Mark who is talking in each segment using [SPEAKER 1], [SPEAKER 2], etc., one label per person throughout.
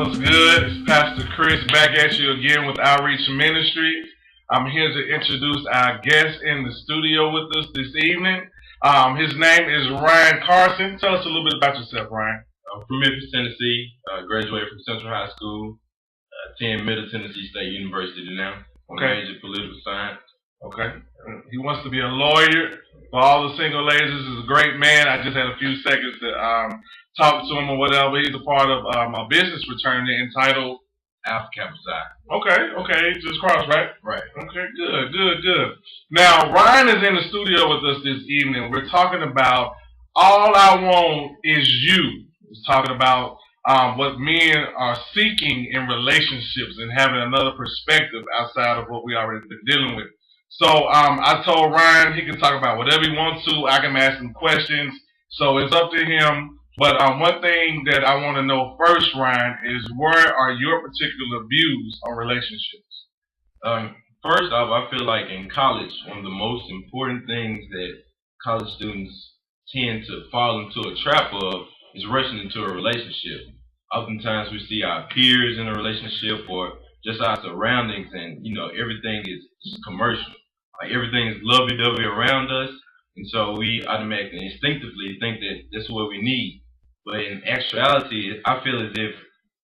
[SPEAKER 1] What's good? It's Pastor Chris back at you again with Outreach Ministry. I'm here to introduce our guest in the studio with us this evening. His name is Ryan Carson. Tell us a little bit about yourself, Ryan.
[SPEAKER 2] I'm from Memphis, Tennessee. Graduated from Central High School. Attend Middle Tennessee State University now.
[SPEAKER 1] Okay.
[SPEAKER 2] Major political science.
[SPEAKER 1] Okay. He wants to be a lawyer. For all the single ladies, this is a great man. I just had a few seconds to talk to him or whatever. He's a part of a business fraternity entitled
[SPEAKER 2] Alpha Kappa Psi.
[SPEAKER 1] Okay. Just cross, right?
[SPEAKER 2] Right.
[SPEAKER 1] Okay, good. Now, Ryan is in the studio with us this evening. We're talking about All I Want Is You. He's talking about what men are seeking in relationships and having another perspective outside of what we already been dealing with. So I told Ryan he can talk about whatever he wants to. I can ask him questions. So it's up to him. But one thing that I want to know first, Ryan, is where are your particular views on relationships?
[SPEAKER 2] First off, I feel like in college, one of the most important things that college students tend to fall into a trap of is rushing into a relationship. Oftentimes we see our peers in a relationship or just our surroundings, and everything is just commercial. Like everything is lovey-dovey around us, and so we automatically, instinctively think that that's what we need. But in actuality, I feel as if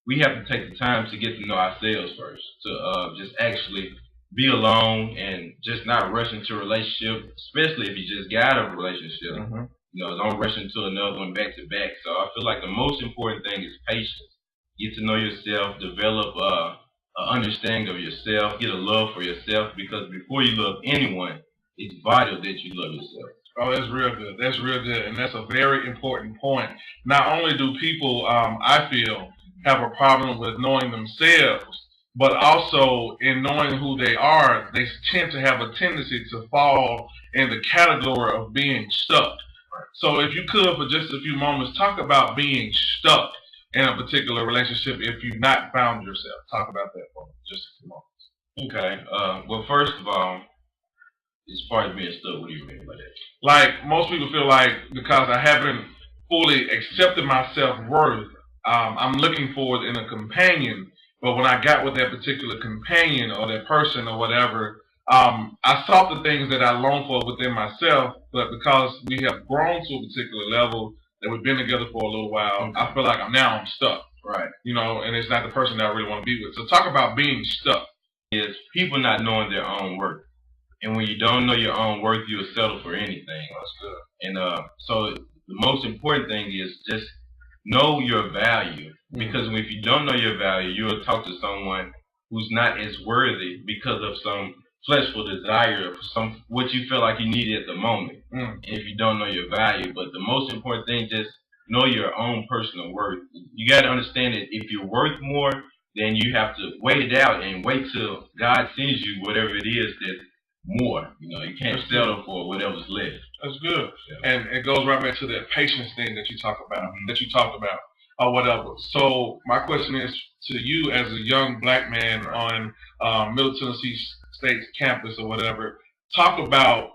[SPEAKER 2] we have to take the time to get to know ourselves first, to just actually be alone and just not rush into a relationship, especially if you just got out of a relationship.
[SPEAKER 1] Mm-hmm.
[SPEAKER 2] Don't rush into another one back to back. So I feel like the most important thing is patience. Get to know yourself, develop an understanding of yourself, get a love for yourself, because before you love anyone, it's vital that you love yourself.
[SPEAKER 1] Oh, that's real good. And that's a very important point. Not only do people, I feel, have a problem with knowing themselves, but also in knowing who they are, they tend to have a tendency to fall in the category of being stuck. So if you could, for just a few moments, talk about being stuck in a particular relationship if you've not found yourself. Talk about that for just a few moments.
[SPEAKER 2] Okay. Well, first of all, as far as being stuck, what do you mean by that?
[SPEAKER 1] Like, most people feel like because I haven't fully accepted my self-worth, I'm looking for it in a companion. But when I got with that particular companion or that person or whatever, I sought the things that I long for within myself, but because we have grown to a particular level, that we've been together for a little while, I feel like I'm stuck.
[SPEAKER 2] Right.
[SPEAKER 1] And it's not the person that I really want to be with. So talk about being stuck.
[SPEAKER 2] Is people not knowing their own worth. And when you don't know your own worth, you'll settle for anything.
[SPEAKER 1] That's good.
[SPEAKER 2] And so the most important thing is just know your value. Because if you don't know your value, you'll talk to someone who's not as worthy because of some fleshful desire of what you feel like you need at the moment. And if you don't know your value. But the most important thing, just know your own personal worth. You got to understand that if you're worth more, then you have to wait it out and wait till God sends you whatever it is that's more. You can't settle for whatever's left.
[SPEAKER 1] That's good.
[SPEAKER 2] Yeah.
[SPEAKER 1] And it goes right back to that patience thing that you talked about, or whatever. So my question is to you as a young black man on Middle Tennessee State's campus or whatever, talk about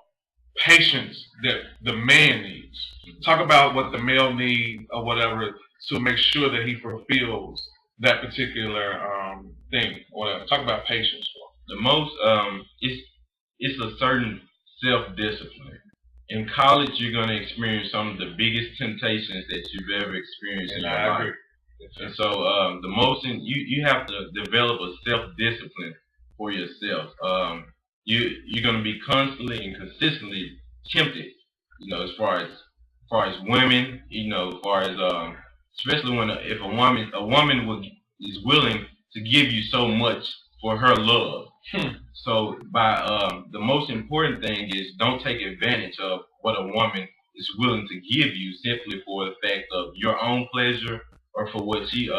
[SPEAKER 1] patience that the man needs. Talk about what the male needs or whatever to make sure that he fulfills that particular thing or whatever. Talk about patience.
[SPEAKER 2] The most, it's a certain self-discipline. In college, you're going to experience some of the biggest temptations that you've ever experienced in your life.
[SPEAKER 1] Agree.
[SPEAKER 2] And so the most, you have to develop a self-discipline for yourself. You're going to be constantly and consistently tempted, as far as women, as far as especially if a woman is willing to give you so much for her love. So the most important thing is don't take advantage of what a woman is willing to give you simply for the fact of your own pleasure or for what you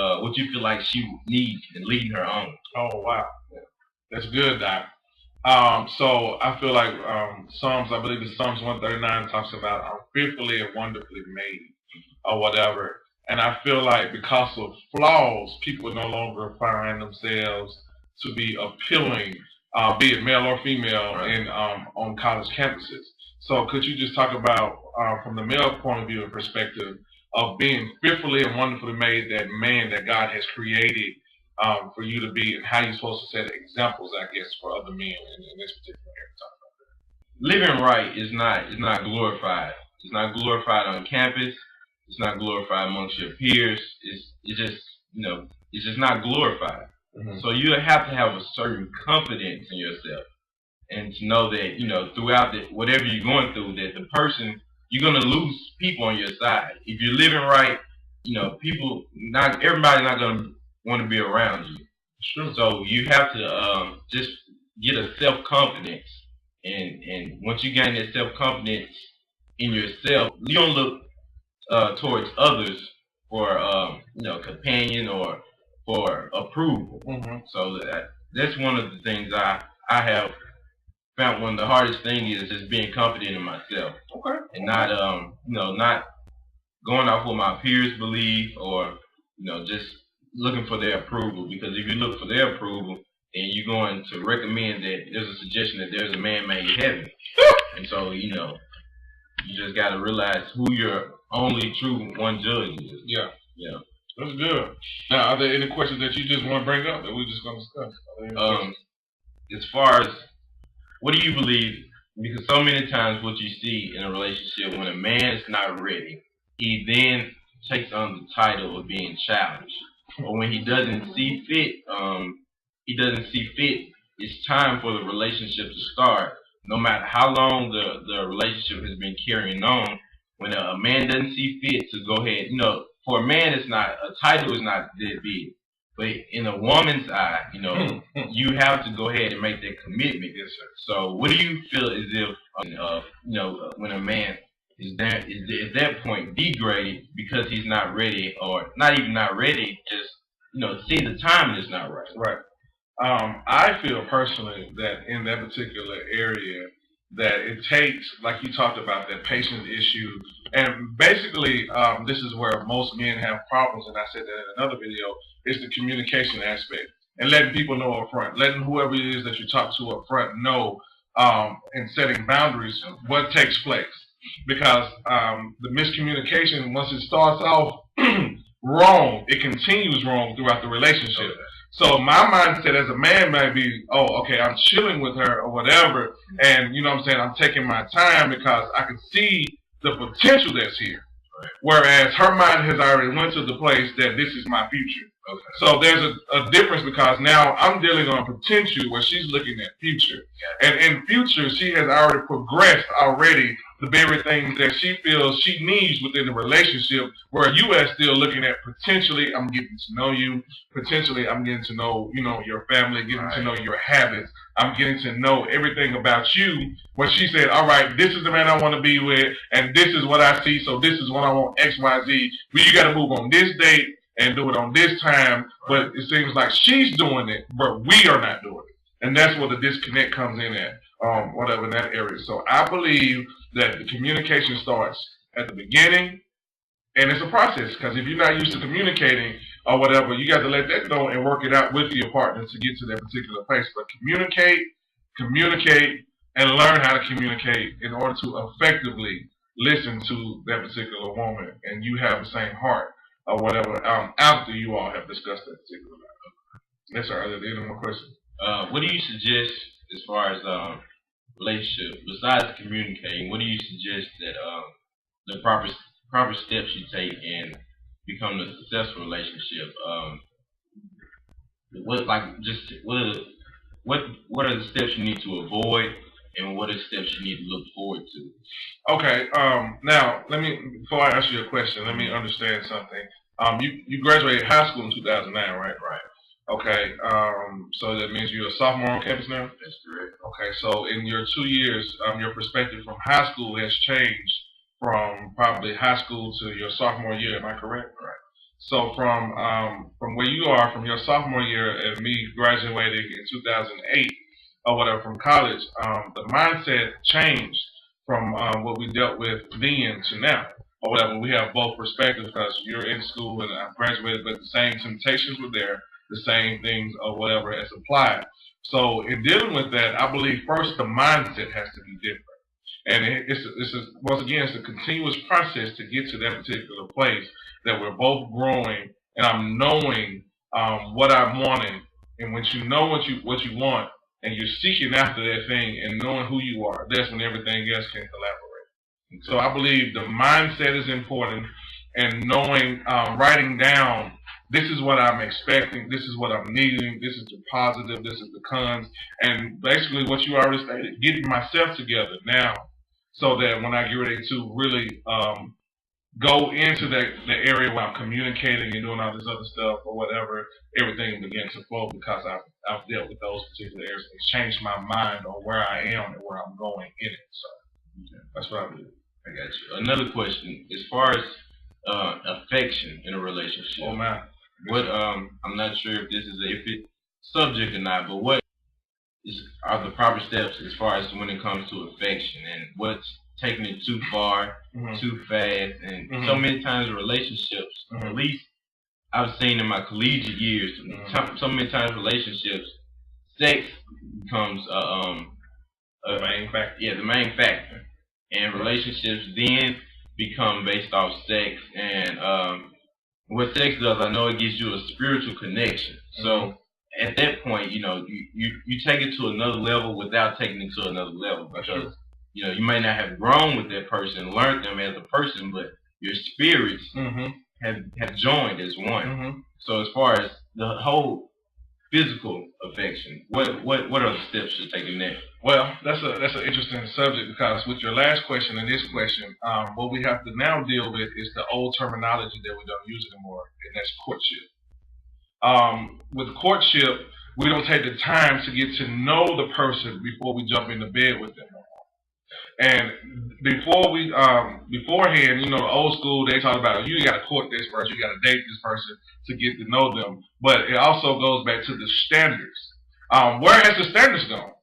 [SPEAKER 2] feel like she needs and leading her on.
[SPEAKER 1] Oh wow, that's good, Doc. So I feel like I believe it's Psalms 139 talks about I'm fearfully and wonderfully made or whatever. And I feel like because of flaws, people no longer find themselves to be appealing, be it male or female, in on college campuses. So could you just talk about, from the male point of view and perspective, of being fearfully and wonderfully made, that man that God has created for you to be, and how you're supposed to set examples, I guess, for other men in this particular
[SPEAKER 2] Living right is not glorified. It's not glorified on campus. It's not glorified amongst your peers. It's just it's just not glorified.
[SPEAKER 1] area.
[SPEAKER 2] So you have to have a certain confidence in yourself, and to know that throughout whatever you're going through, that the person, you're gonna lose people on your side. If you're living right, people, not everybody's not gonna want to be around you.
[SPEAKER 1] Sure.
[SPEAKER 2] So you have to just get a self confidence, and once you gain that self confidence in yourself, you don't look towards others for companion or for approval. So that's one of the things I have found. One of the hardest things is just being confident in myself.
[SPEAKER 1] Okay.
[SPEAKER 2] And not not going off what my peers believe, or just looking for their approval. Because if you look for their approval, then you're going to recommend that there's a suggestion that there's a man-made heaven. And so you just got to realize who your only true one judge is.
[SPEAKER 1] Yeah.
[SPEAKER 2] Yeah.
[SPEAKER 1] That's good. Now, are there any questions that you just want to bring up that we're just going to discuss?
[SPEAKER 2] As far as, what do you believe? Because so many times what you see in a relationship, when a man is not ready, he then takes on the title of being childish. Or when he doesn't see fit, it's time for the relationship to start. No matter how long the relationship has been carrying on, when a man doesn't see fit to go ahead, for a man, it's not, a title is not that big. But in a woman's eye, you have to go ahead and make that commitment.
[SPEAKER 1] Yes, sir.
[SPEAKER 2] So what do you feel as if, when a man is at that point degraded because he's not ready, or not even not ready, just, see the timing is not right.
[SPEAKER 1] Right. I feel personally that in that particular area, that it takes, like you talked about, that patience issue. And basically, this is where most men have problems, and I said that in another video, is the communication aspect. And letting people know up front, letting whoever it is that you talk to up front know, and setting boundaries, what takes place. Because the miscommunication, once it starts off wrong, it continues wrong throughout the relationship. So my mindset as a man might be, oh, okay, I'm chilling with her or whatever, and I'm taking my time because I can see the potential that's here. Right. Whereas her mind has already went to the place that this is my future. Okay. So there's a difference, because now I'm dealing on potential where she's looking at future. Yeah. And in future, she has already progressed already the very things that she feels she needs within the relationship, where you are still looking at potentially, I'm getting to know you. Potentially, I'm getting to know, your family, getting to know your habits. I'm getting to know everything about you. When she said, all right, this is the man I want to be with, and this is what I see, so this is what I want, X, Y, Z. But you got to move on this date and do it on this time. But it seems like she's doing it, but we are not doing it. And that's where the disconnect comes in at, whatever in that area. So I believe that the communication starts at the beginning, and it's a process, because if you're not used to communicating or whatever, you got to let that go and work it out with your partner to get to that particular place. But communicate, and learn how to communicate in order to effectively listen to that particular woman, and you have the same heart or whatever, after you all have discussed that particular matter. Yes, sir. Are there any more questions?
[SPEAKER 2] What do you suggest as far as relationship, besides communicating? What do you suggest that the proper steps you take in becoming a successful relationship? What are the steps you need to avoid, and what are the steps you need to look forward to?
[SPEAKER 1] Okay. Now before I ask you a question, let me understand something. You graduated high school in 2009, right?
[SPEAKER 2] Right.
[SPEAKER 1] Okay, so that means you're a sophomore on campus now?
[SPEAKER 2] That's correct.
[SPEAKER 1] Okay, so in your 2 years, your perspective from high school has changed from probably high school to your sophomore year, am I correct?
[SPEAKER 2] Right.
[SPEAKER 1] So from where you are, from your sophomore year and me graduating in 2008 or whatever from college, the mindset changed from what we dealt with then to now. Or whatever, we have both perspectives, because you're in school and I've graduated, but the same temptations were there, the same things or whatever has applied. So in dealing with that, I believe first the mindset has to be different. And once again, it's a continuous process to get to that particular place that we're both growing, and I'm knowing what I'm wanting. And once you know what you want, and you're seeking after that thing, and knowing who you are, that's when everything else can collaborate. So I believe the mindset is important, and knowing, writing down, this is what I'm expecting, this is what I'm needing, this is the positive, this is the cons, and basically what you already stated, getting myself together now, so that when I get ready to really go into the area where I'm communicating and doing all this other stuff or whatever, everything begins to flow because I've dealt with those particular areas. It's changed my mind on where I am and where I'm going in it. So that's what I believe.
[SPEAKER 2] I got you. Another question, as far as affection in a relationship.
[SPEAKER 1] Oh man.
[SPEAKER 2] What I'm not sure if this is a fit subject or not, but what are the proper steps as far as when it comes to affection, and what's taking it too far, too fast, and so many times relationships, at least I've seen in my collegiate years, so many times relationships, sex becomes
[SPEAKER 1] the main factor.
[SPEAKER 2] Yeah, the main factor, and relationships then become based off sex, and what sex does, I know it gives you a spiritual connection. So at that point, you know, you take it to another level without taking it to another level, because you know, you may not have grown with that person, learned them as a person, but your spirits have joined as one. So as far as the whole physical affection, what are the steps to taking that?
[SPEAKER 1] Well, that's an interesting subject, because with your last question and this question, what we have to now deal with is the old terminology that we don't use anymore, and that's courtship. With courtship, we don't take the time to get to know the person before we jump into bed with them. And beforehand, you know, the old school, they talk about, you got to court this person, you got to date this person to get to know them. But it also goes back to the standards. Where has the standards gone?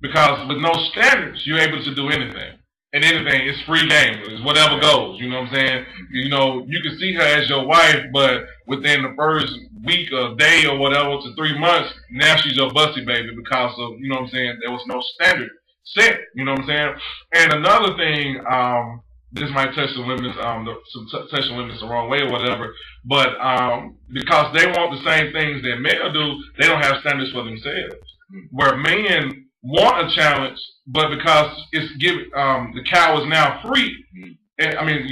[SPEAKER 1] Because with no standards, you're able to do anything. And anything, it's free game. It's whatever goes. You know what I'm saying? You know, you can see her as your wife, but within the first week or day or whatever to 3 months, now she's your bussy baby, because of, you know what I'm saying, there was no standard set. You know what I'm saying? And another thing, this might touch the women's, touch the women's the wrong way or whatever, but because they want the same things that men do, they don't have standards for themselves. Where men want a challenge, but because it's given, the cow is now free. And, I mean,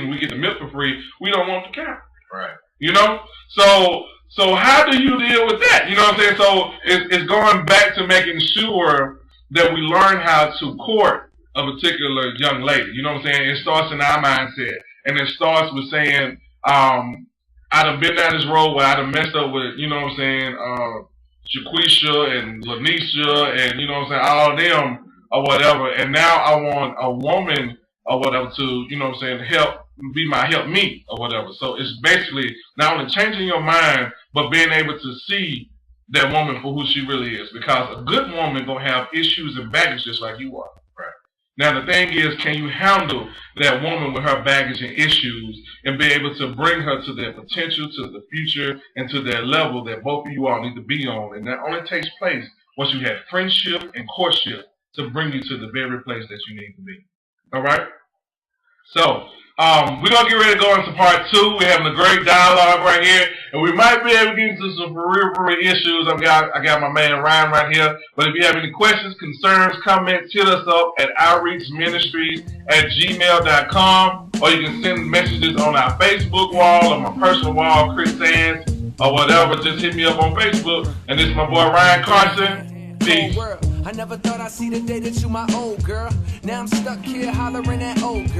[SPEAKER 1] we get the milk for free. We don't want the cow,
[SPEAKER 2] right?
[SPEAKER 1] You know, so how do you deal with that? You know what I'm saying? So it's going back to making sure that we learn how to court a particular young lady. You know what I'm saying? It starts in our mindset, and it starts with saying, I'd have been down this road where I'd have messed up with, you know what I'm saying, Jaquisha and Lanisha and, you know what I'm saying, all of them or whatever, and now I want a woman or whatever to, you know what I'm saying, be my help me or whatever. So it's basically not only changing your mind, but being able to see that woman for who she really is, because a good woman gonna have issues and baggage just like you are. Right. Now the thing is, can you handle that woman with her baggage and issues and be able to bring her to their potential, to the future, and to their level that both of you all need to be on? And that only takes place once you have friendship and courtship to bring you to the very place that you need to be. All right? So, we're going to get ready to go into part 2. We're having a great dialogue right here, and we might be able to get into some peripheral issues. I got my man Ryan right here. But if you have any questions, concerns, comments, hit us up at outreachministries@gmail.com, or you can send messages on our Facebook wall or my personal wall, Chris Sands, or whatever. Just hit me up on Facebook. And this is my boy Ryan Carson. Peace.
[SPEAKER 3] I never thought I'd see the day that you my old girl. Now I'm stuck here hollering at old girl.